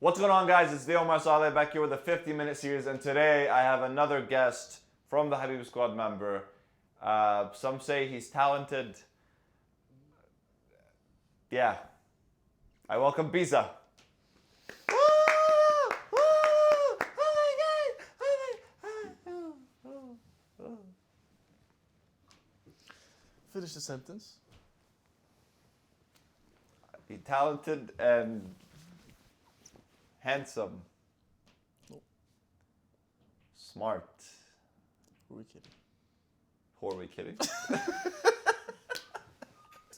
What's going on, guys? It's Omar Saleh back here with a 50-minute series, and today I have another guest from the Habib Squad member. Some say he's talented. Yeah. I welcome Beeza. Finish the sentence. He's talented and handsome. Nope. Smart. Who are we kidding? Who are we kidding?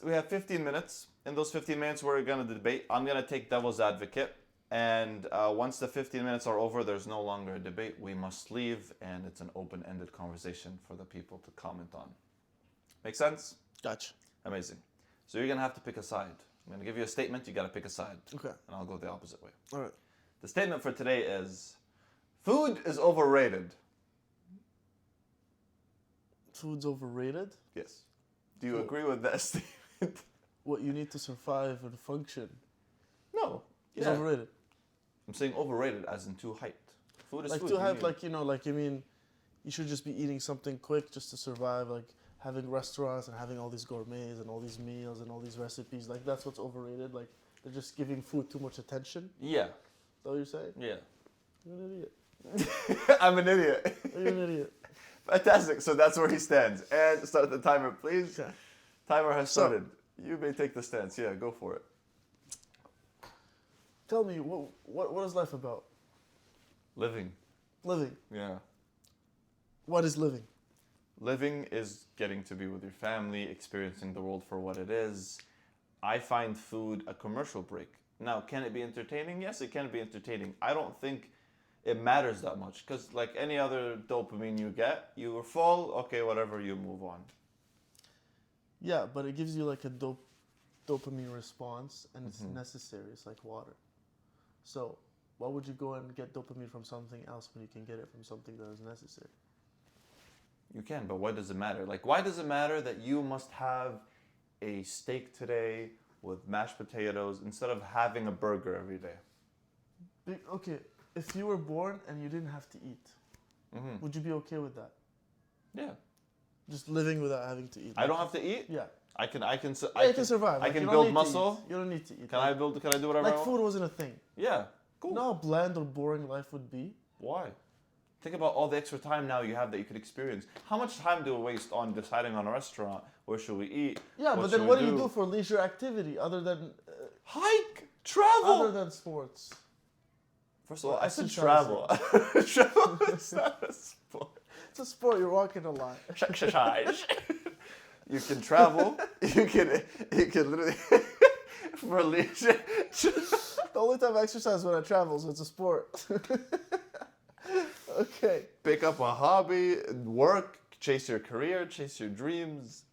We have 15 minutes. In those 15 minutes, we're going to debate. I'm going to take devil's advocate. And once the 15 minutes are over, there's no longer a debate. We must leave, and it's an open-ended conversation for the people to comment on. Make sense? Gotcha. Amazing. So you're going to have to pick a side. I'm going to give you a statement. You got to pick a side. Okay. And I'll go the opposite way. All right. The statement for today is, food is overrated. Food's overrated? Yes. Do you agree with that statement? What you need to survive and function No. is Yeah. overrated. I'm saying overrated as in too hyped. Food is Like food. to You have need- you mean you should just be eating something quick just to survive, like having restaurants and having all these gourmets and all these meals and all these recipes. Like that's what's overrated. Like they're just giving food too much attention. Yeah. Is that what you're saying? Yeah. You're an idiot. I'm an idiot. You're an idiot. Fantastic. So that's where he stands. And start the timer, please. Okay. Timer has started. You may take the stance. Yeah, go for it. Tell me, what is life about? Living. Living. Yeah. What is living? Living is getting to be with your family, experiencing the world for what it is. I find food a commercial break. Now, can it be entertaining? Yes, it can be entertaining. I don't think it matters that much because like any other dopamine you get, you are full, okay, whatever, you move on. Yeah, but it gives you like a dopamine response, and it's necessary. It's like water. So why would you go and get dopamine from something else when you can get it from something that is necessary? You can, but why does it matter? Like, why does it matter that you must have a steak today with mashed potatoes instead of having a burger every day? Okay, if you were born and you didn't have to eat, would you be okay with that? Yeah. Just living without having to eat. I don't have to eat? Yeah. I can You can survive. I Like, can you don't build need to muscle. eat. You don't need to eat. Can I do whatever I Like want? food wasn't a thing. Yeah. Cool. You know how bland or boring life would be? Why? Think about all the extra time now you have that you could experience. How much time do we waste on deciding on a restaurant? Where should we eat? Yeah, but then what do you do for leisure activity other than Hike, travel. other than sports? First of all, I said Exercising. travel. Travel is not a sport. It's a sport. You're walking a lot. Exercise. You can travel. You can literally for leisure. The only time I exercise when I travel, so it's a sport. Okay. Pick up a hobby, work, chase your career, chase your dreams.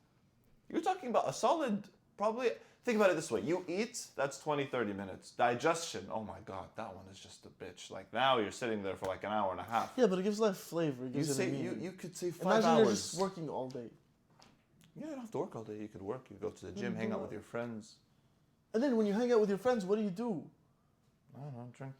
You're talking about a solid, probably, think about it this way. You eat, that's 20, 30 minutes. Digestion, oh my God, that one is just a bitch. Like now you're sitting there for like an hour and a half. Yeah, but it gives life flavor. It gives it a meaning. You could say 5 Imagine hours. you're just working all day. Yeah, you don't have to work all day. You could work, you go to the gym, hang out with your friends. And then when you hang out with your friends, what do? I don't know, drink.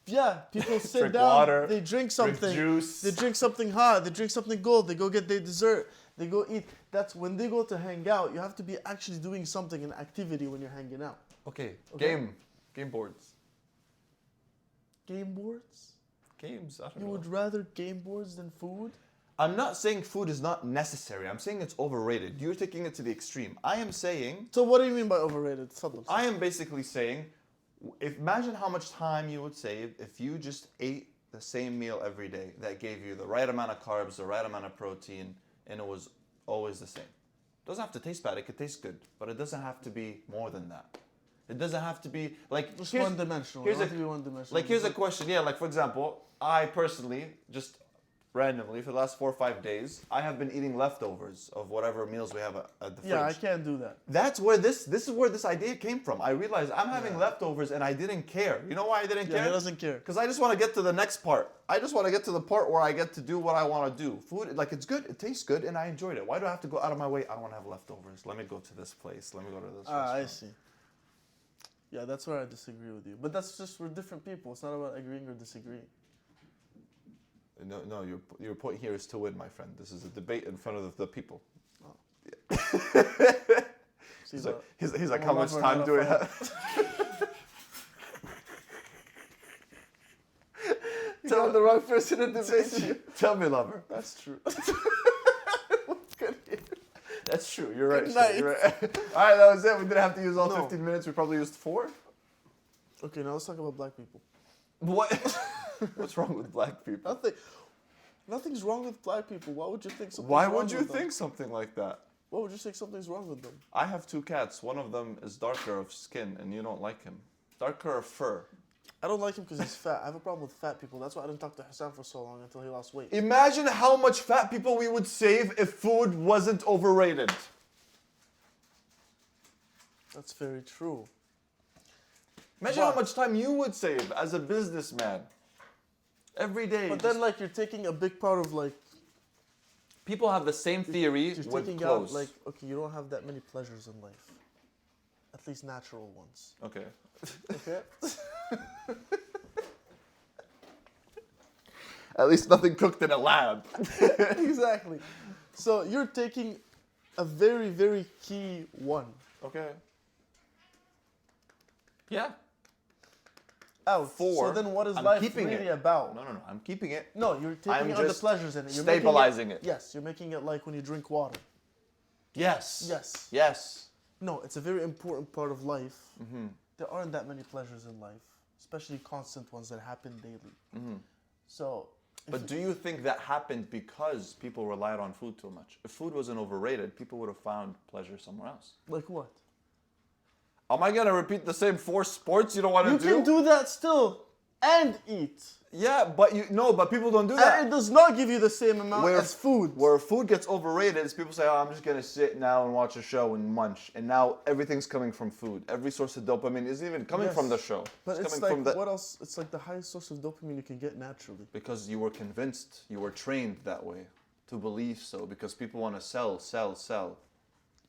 Yeah, people sit Drink down, water, they drink something, drink juice. they drink something hot, they drink something cold, they go get their dessert, they go eat. That's when they go to hang out. You have to be actually doing something, an activity when you're hanging out. Okay, Okay. game boards. Game boards? Games, I don't You know. would rather game boards than food? I'm not saying food is not necessary. I'm saying it's overrated. You're taking it to the extreme. I am saying, So what do you mean by overrated? Tafadhal. I am basically saying, imagine how much time you would save if you just ate the same meal every day that gave you the right amount of carbs, the right amount of protein, and it was always the same. It doesn't have to taste bad. It could taste good, but it doesn't have to be more than that. It doesn't have to be like Just here's- one-dimensional. Here's It a, don't have to be one-dimensional. like here's a question. Yeah, like for example, I personally just randomly for the last 4 or 5 days, I have been eating leftovers of whatever meals we have at the fridge. Yeah, I can't do that. That's where this is where this idea came from. I realized I'm having leftovers and I didn't care. You know why I didn't Yeah, care? he doesn't care. Because I just want to get to the next part. I just want to get to the part where I get to do what I want to do. Food, like it's good, it tastes good, and I enjoyed it. Why do I have to go out of my way? I want to have leftovers. Let me go to this place. Let me go to this Ah, I restaurant. see. Yeah, that's where I disagree with you. But that's just we're different people. It's not about agreeing or disagreeing. No, your point here is to win, my friend. This is a debate in front of the people. Oh. Yeah. See, he's like, I'm how a much lover, time not do a we fan. have? Tell the wrong person to debate you. Tell me, lover. That's true. That's true. You're right. Good Sir, you're right. All right, that was it. We didn't have to use all No. 15 minutes. We probably used 4. Okay, now let's talk about black people. What? What's wrong with black people? Nothing's wrong with black people. Why would you think something's Why wrong would you with them? think something like that? Why would you think something's wrong with them? I have 2 cats. One of them is darker of skin, and you don't like him. Darker of fur. I don't like him because he's fat. I have a problem with fat people. That's why I didn't talk to Hassan for so long until he lost weight. Imagine how much fat people we would save if food wasn't overrated. That's very true. Imagine how much time you would save as a businessman. Every day. But then, like, you're taking a big part of, like... People have the same theory You're with taking clothes. out, like, okay, you don't have that many pleasures in life. At least natural ones. Okay. Okay? At least nothing cooked in a lab. Exactly. So you're taking a very, very key one Okay. Yeah. out. 4. So then what is I'm life keeping really it. about? No, I'm keeping it. No, you're I'm taking out the just pleasures in it. You're stabilizing making it. Yes, you're making it like when you drink water. Yes. Yes. Yes. No, it's a very important part of life. Mm-hmm. There aren't that many pleasures in life, especially constant ones that happen daily. Mm-hmm. So... But do you think that happened because people relied on food too much? If food wasn't overrated, people would have found pleasure somewhere else. Like what? Am I gonna repeat the same 4 sports you don't want to You can do that still and eat. Yeah, but but people don't do that. And it does not give you the same amount as food. Where food gets overrated is people say, oh, I'm just gonna sit now and watch a show and munch, and now everything's coming from food. Every source of dopamine isn't even coming from the show. But it's coming like, from what else? It's like the highest source of dopamine you can get naturally. Because you were convinced, you were trained that way to believe so, because people want to sell.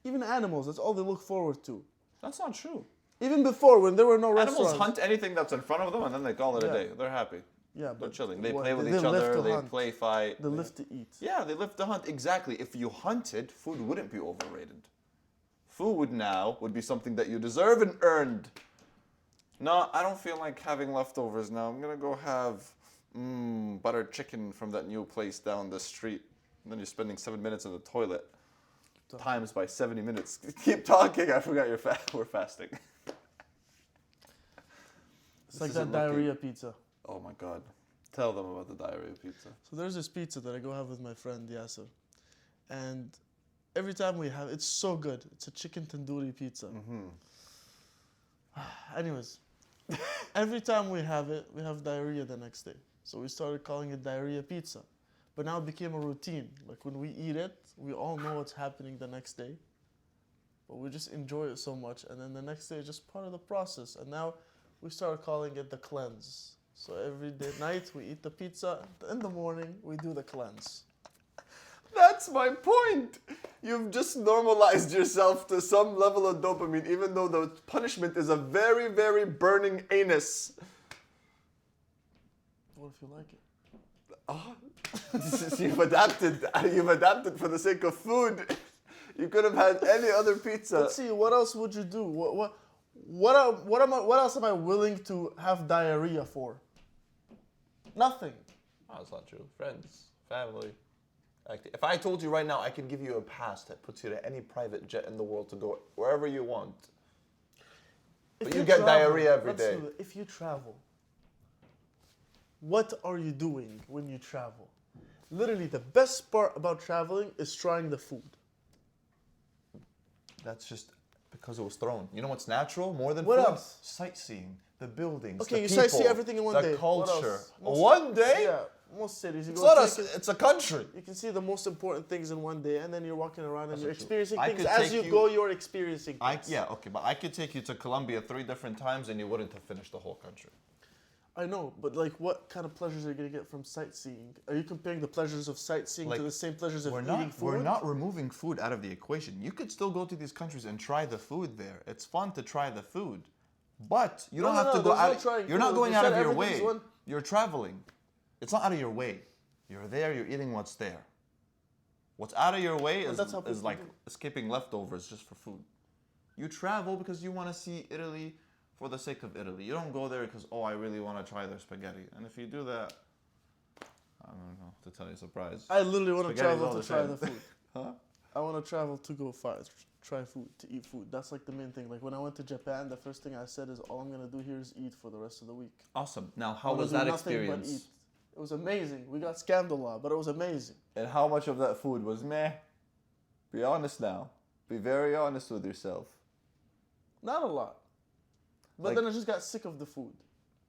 Even animals, that's all they look forward to. That's not true. Even before, when there were no restaurants. Animals hunt anything that's in front of them and then they call it a day. They're happy. Yeah, They're but chilling. They what- play with they each live other. to They hunt. play fight. They live to eat. Yeah, they live to hunt. Exactly. If you hunted, food wouldn't be overrated. Food now would be something that you deserve and earned. No, I don't feel like having leftovers now. I'm gonna go have buttered chicken from that new place down the street. And then you're spending 7 minutes in the toilet. Times by 70 minutes. Keep talking. I forgot we're fasting. It's like that diarrhea pizza. Oh my God. Tell them about the diarrhea pizza. So there's this pizza that I go have with my friend Yasser. And every time we have it's so good. It's a chicken tandoori pizza. Mm-hmm. Anyways, every time we have it, we have diarrhea the next day. So we started calling it diarrhea pizza. But now it became a routine. Like when we eat it, we all know what's happening the next day. But we just enjoy it so much. And then the next day is just part of the process. And now we started calling it the cleanse. So every day night we eat the pizza. In the morning we do the cleanse. That's my point. You've just normalized yourself to some level of dopamine, even though the punishment is a very, very burning anus. What if you like it? Oh, you've adapted. You've adapted for the sake of food. You could have had any other pizza. Let's see. What else would you do? What else am I willing to have diarrhea for? Nothing. Oh, that's not true. Friends, family. If I told you right now I can give you a pass that puts you to any private jet in the world to go wherever you want, but you get diarrhea every day. If you travel, what are you doing when you travel? Literally, the best part about traveling is trying the food. That's just because it was thrown. You know what's natural more than What food? else? Sightseeing, the buildings, Okay, the you people, sightsee everything in one day. the What culture. else? One day? Yeah, most cities. You It's go not take it's a country. You can see the most important things in one day, and then you're walking around and That's you're not true. experiencing I things could as take you go. You're experiencing things. Yeah, okay, but I could take you to Colombia 3 different times and you wouldn't have finished the whole country. I know, but like, what kind of pleasures are you gonna get from sightseeing? Are you comparing the pleasures of sightseeing to the same pleasures of eating food? We're not removing food out of the equation. You could still go to these countries and try the food there. It's fun to try the food. But you don't No, have to no, go there's no out. trying You're to. not going They out said of your everything's way. one- You're traveling. It's not out of your way. You're there. You're eating what's there. What's out of your way But that's how is people like do. escaping leftovers just for food. You travel because you want to see Italy for the sake of Italy. You don't go there because, oh, I really want to try their spaghetti. And if you do that, I don't know to tell you a surprise. I literally want to Spaghetti's travel all to the try same. the food. Huh? I want to travel to go try food, to eat food. That's like the main thing. Like when I went to Japan, the first thing I said is all I'm gonna do here is eat for the rest of the week. Awesome. Now, how I'm gonna was do that nothing but experience? eat. It was amazing. We got scammed a lot, but it was amazing. And how much of that food was meh? Be honest now. Be very honest with yourself. Not a lot. But Like- then I just got sick of the food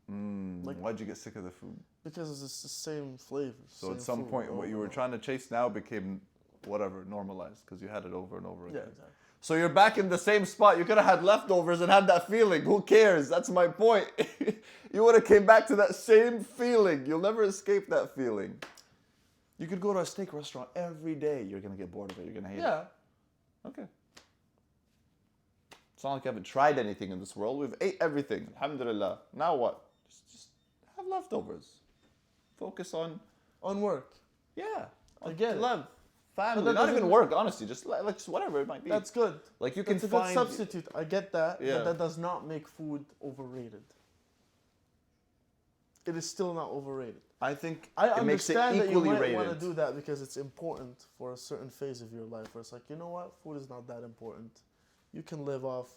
Like- Why'd you get sick of the food? because it's the same flavor. So at some point, what you were trying to chase now became whatever, normalized, because you had it over and over Yeah, again. exactly. So you're back in the same spot. You could have had leftovers and had that feeling. Who cares? That's my point. You would have came back to that same feeling. You'll never escape that feeling. You could go to a steak restaurant every day. You're going to get bored of it. You're going to hate Yeah. it. Okay. It's not like you haven't tried anything in this world. We've ate everything. Alhamdulillah. Now what? Just have leftovers. Focus on, On work. yeah. I get it. Love. Family. that Not even doesn't- work, honestly. Just like just whatever it might be. That's good. Like you can It's a good find... substitute. I get that. Yeah. But that does not make food overrated. It is still not overrated. I think I it makes it understand that you equally might rated. want to do that because it's important for a certain phase of your life where it's like, you know what, food is not that important. You can live off,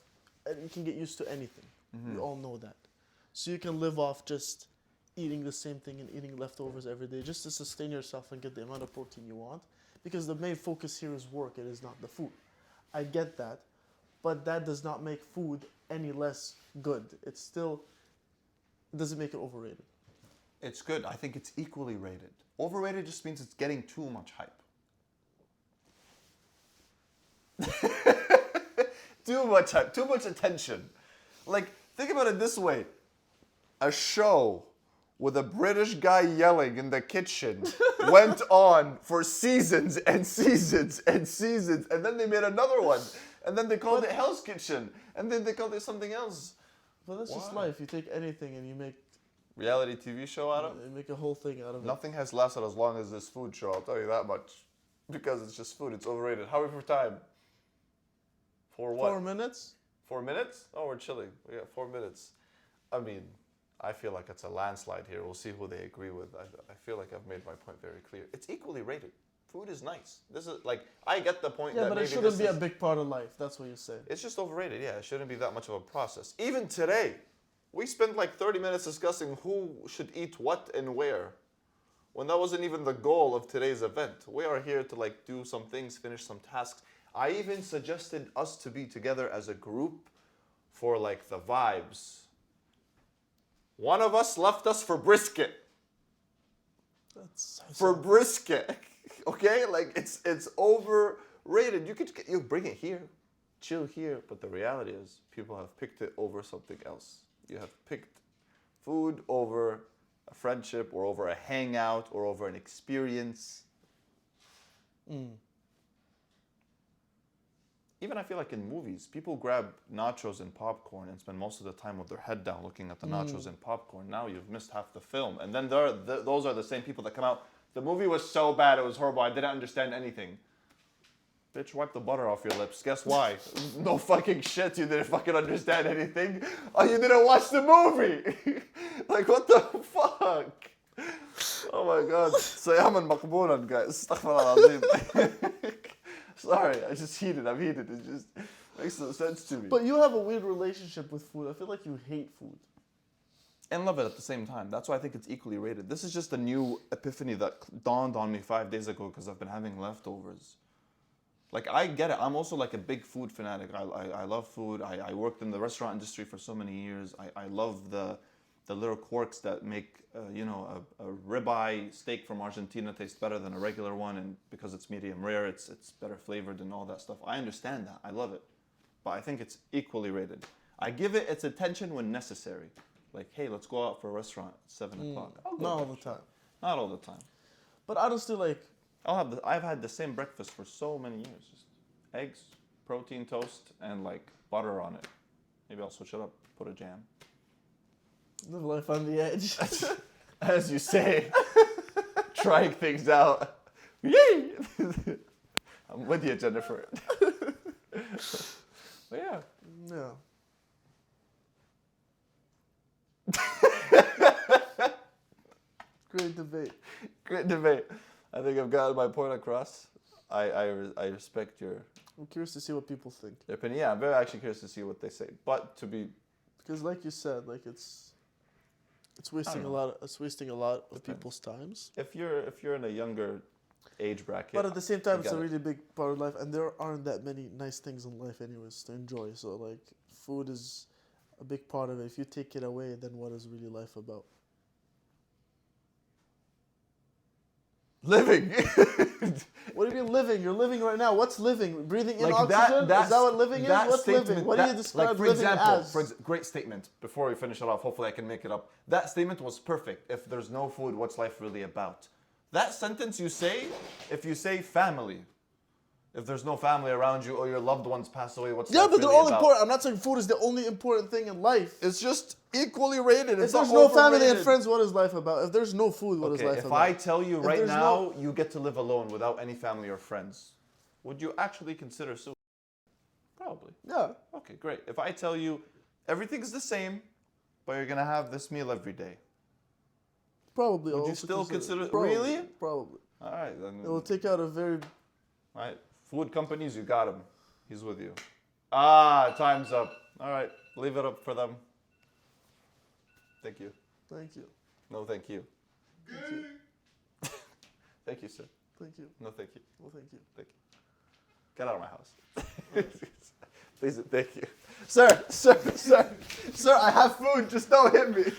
and you can get used to anything. Mm-hmm. We all know that. So you can live off just eating the same thing and eating leftovers every day just to sustain yourself and get the amount of protein you want. Because the main focus here is work, it is not the food. I get that, but that does not make food any less good. It doesn't make it overrated. It's good. I think it's equally rated. Overrated just means it's getting too much hype. Too much hype, too much attention. Like, think about it this way. A show with a British guy yelling in the kitchen went on for seasons and seasons and seasons, and then they made another one, and then they called it Hell's Kitchen, and then they called it something else. But that's just Why? life. You take anything and you make Reality TV show out of it? They make a whole thing out of it. Nothing has lasted as long as this food show, I'll tell you that much. Because it's just food, it's overrated. How are we for time? For what? 4 minutes? 4 minutes? Oh, we're chilling. We got 4 minutes. I mean, I feel like it's a landslide here. We'll see who they agree with. I feel like I've made my point very clear. It's equally rated. Food is nice. This is like, I get the point Yeah, that but it maybe shouldn't this be a is- big part of life. That's what you're saying. It's just overrated, yeah. It shouldn't be that much of a process. Even today, we spent like 30 minutes discussing who should eat what and where. When that wasn't even the goal of today's event. We are here to like do some things, finish some tasks. I even suggested us to be together as a group for like the vibes. One of us left us for brisket. That's For brisket. Okay? Like it's overrated. You bring it here, chill here, but the reality is people have picked it over something else. You have picked food over a friendship or over a hangout or over an experience. Even I feel like in movies, people grab nachos and popcorn and spend most of the time with their head down looking at the nachos and popcorn. Now you've missed half the film. And then those are the same people that come out, the movie was so bad, it was horrible, I didn't understand anything. Bitch, wipe the butter off your lips. Guess why? No fucking shit, you didn't fucking understand anything. Oh, you didn't watch the movie. Like, what the fuck? Oh my god. Sayaman maqboolan, guys. Astaghfirullah azim. Sorry, I'm heated. It just makes no sense to me. But you have a weird relationship with food. I feel like you hate food. And love it at the same time. That's why I think it's equally rated. This is just a new epiphany that dawned on me 5 days ago because I've been having leftovers. Like, I get it. I'm also like a big food fanatic. I love food. I worked in the restaurant industry for so many years. I love the little quirks that make, a ribeye steak from Argentina taste better than a regular one. And because it's medium rare, it's better flavored and all that stuff. I understand that. I love it. But I think it's equally rated. I give it its attention when necessary. Like, hey, let's go out for a restaurant at 7 o'clock. I'll go Not to all that the time. restaurant. Not all the time. But honestly, like, I've had the same breakfast for so many years. Just eggs, protein toast, and like butter on it. Maybe I'll switch it up. put a jam. Live life on the edge. As you say, trying things out. Yay! I'm with you, Jennifer. But yeah. Yeah. Great debate. Great debate. I think I've gotten my point across. I respect your I'm curious to see what people think. opinion. Yeah, I'm very actually curious to see what they say. But to be Because like you said, like it's wasting a know. lot of Depends. people's times. if you're in a younger age bracket, But at the same time, it's a got it. really big part of life, and there aren't that many nice things in life, anyways, to enjoy. So, like, food is a big part of it. If you take it away, then what is really life about? living. What do you mean living? You're living right now. What's living? Breathing in Like oxygen? Is that what living is? that What's statement- living? What do that- you describe like, for living example, as? great statement. Before we finish it off, hopefully I can make it up. That statement was perfect. If there's no food, what's life really about? That sentence you say, if you say family, if there's no family around you or your loved ones pass away, what's Yeah, life but they're really all about? important. I'm not saying food is the only important thing in life. It's just equally rated. If It's there's not no family and overrated. friends, what is life about? If there's no food, what is Okay, life if about? I tell you right there's now you get to live alone without any family or friends, would you actually consider suicide? Probably. Yeah. Okay, great. If I tell you everything's the same, but you're gonna have this meal every day, Probably. would I'll you also still consider consider really? Probably. All right, then. It will take out a very... All right, food companies, you got him. He's with you. Ah, time's up. All right, leave it up for them. Thank you. Thank you. No, thank you. Thank you. Thank you, sir. Thank you. No, thank you. Well, thank you. Thank you. Get out of my house. Please, thank you. Sir, I have food. Just don't hit me.